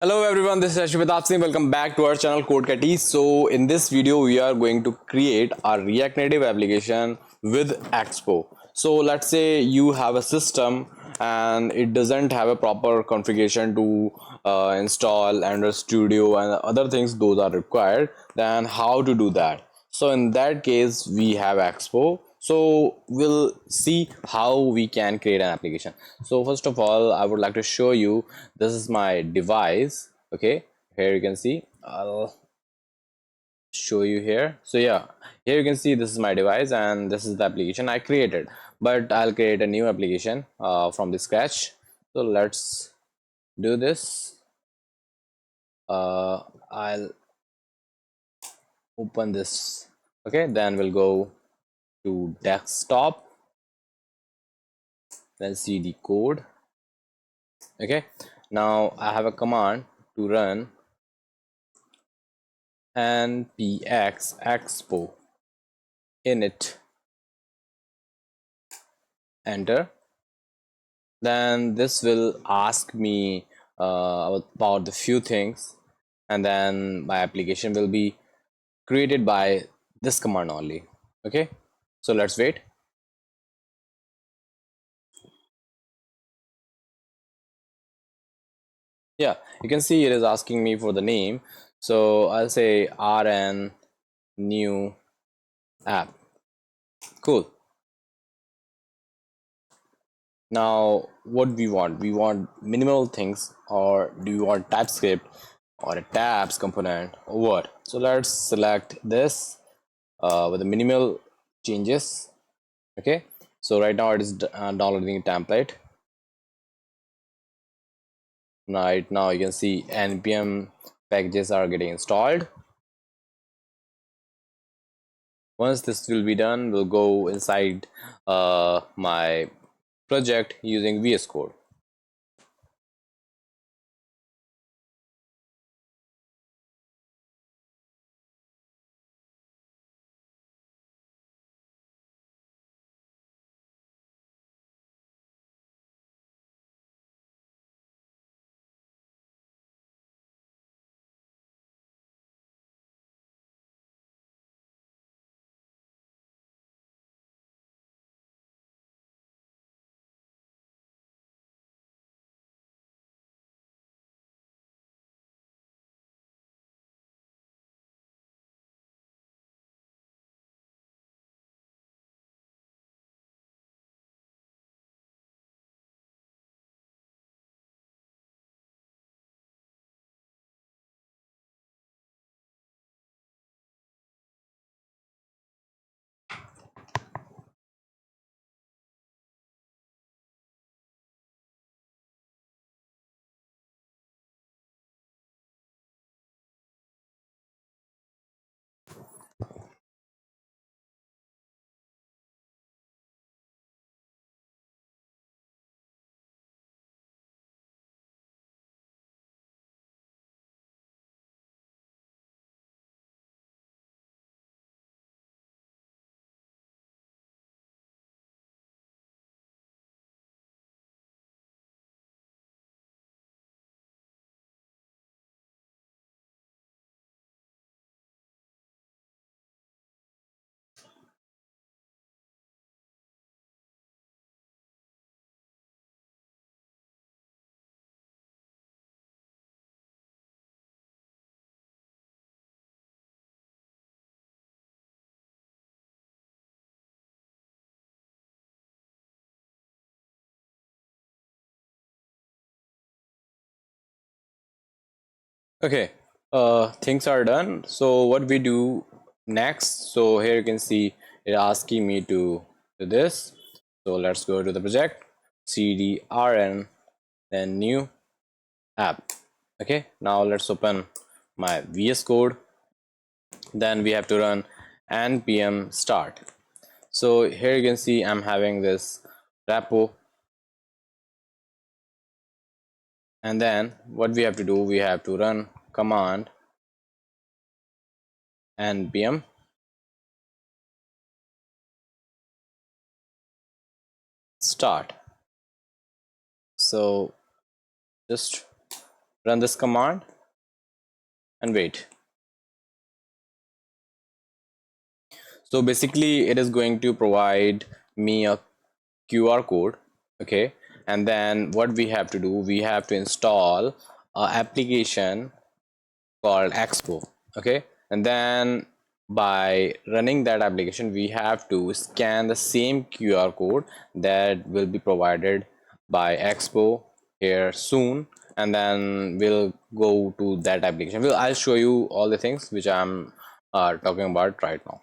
Hello everyone, this is Ashwin Singh. Welcome back to our channel Code Catty. So in this video, we are going to create a React Native application with Expo. So let's say you have a system and it doesn't have a proper configuration to install Android Studio and other things those are required. Then how to do that? So in that case, we have Expo. So we'll see how we can create an application. So first of all, I would like to show you, this is my device. Okay, here you can see, I'll show you here. So yeah, here you can see this is my device and this is the application I created, but I'll create a new application from the scratch. So let's do this. I'll open this. Okay, then we'll go to desktop, then see the code. Okay, now I have a command to run npx expo init, enter. Then this will ask me about the few things, and then my application will be created by this command only. Okay, so let's wait. Yeah, you can see it is asking me for the name, so I'll say rn new app. Cool. Now what we want minimal things, or do you want TypeScript or a tabs component, or what? So let's select this with the minimal changes. Okay, so right now it is downloading a template. Right now you can see npm packages are getting installed. Once this will be done, we'll go inside my project using VS Code. Okay, things are done. So what we do next? So here you can see it asking me to do this. So let's go to the project, cd rn, then new app. Okay, now let's open my VS Code. Then we have to run npm start. So here you can see I'm having this repo, and then what we have to do, we have to run command npm start. So just run this command and wait. So basically it is going to provide me a QR code, okay, and then what we have to do, we have to install an application called Expo, okay, and then by running that application we have to scan the same QR code that will be provided by Expo here soon, and then we'll go to that application. I'll show you all the things which I'm talking about right now.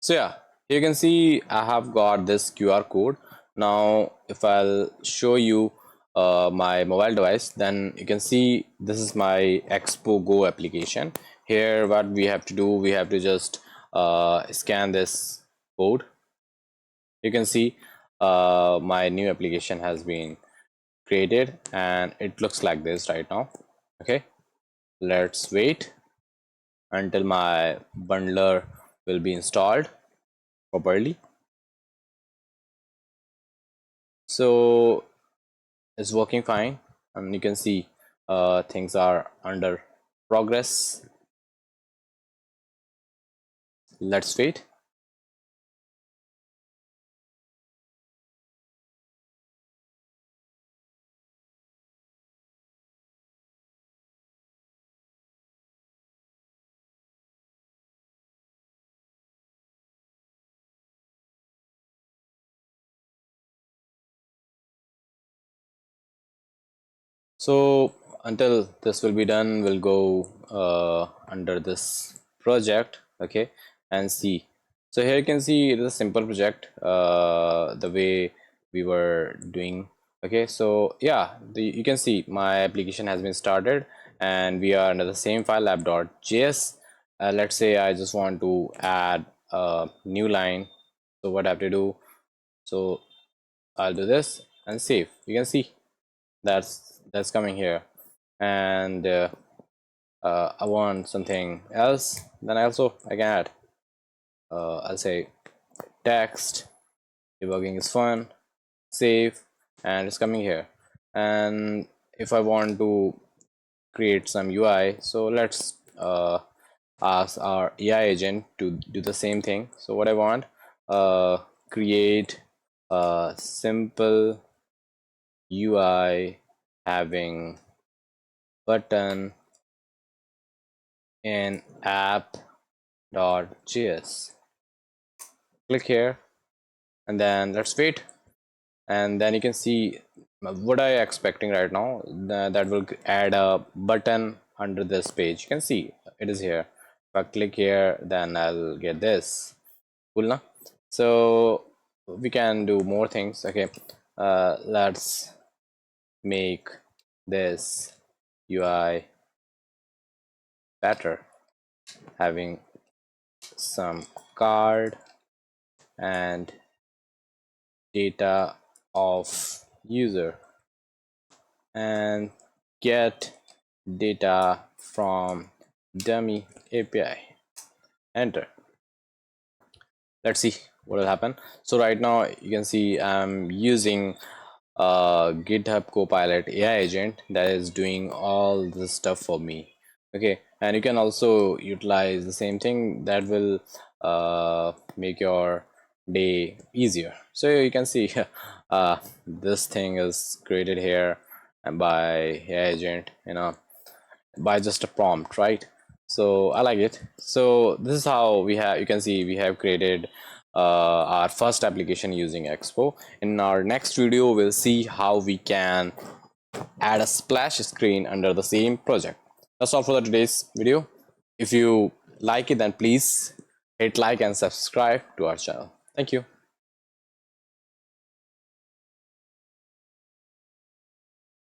So yeah, you can see I have got this QR code. Now if I'll show you my mobile device, then you can see this is my Expo Go application. Here what we have to do, we have to just scan this code. You can see my new application has been created and it looks like this right now. Okay, let's wait until my bundler will be installed properly. So it's working fine, and you can see things are under progress. Let's wait. So until this will be done, we'll go under this project, okay, and see. So here you can see it is a simple project, the way we were doing. Okay, so yeah, you can see my application has been started and we are under the same file app.js. Let's say I just want to add a new line. So what I have to do, so I'll do this and save. You can see that's coming here, and I want something else, then I can add I'll say text, debugging is fun, save, and it's coming here. And if I want to create some UI, so let's ask our AI agent to do the same thing. So what I want, create a simple UI having button in app.js. Click here and then let's wait, and then you can see what I expecting right now, that will add a button under this page. You can see it is here. If I click here, then I'll get this. Cool na? So we can do more things. Okay, let's make this UI better, having some card and data of user and get data from dummy API. Enter. Let's see what will happen. So right now you can see I'm using GitHub Copilot AI agent that is doing all this stuff for me. Okay, and you can also utilize the same thing that will make your day easier. So you can see this thing is created here and by AI agent, by just a prompt, right? So I like it. So this is how you can see we have created our first application using Expo. In our next video we'll see how we can add a splash screen under the same project. That's all for today's video. If you like it, then please hit like and subscribe to our channel. Thank you.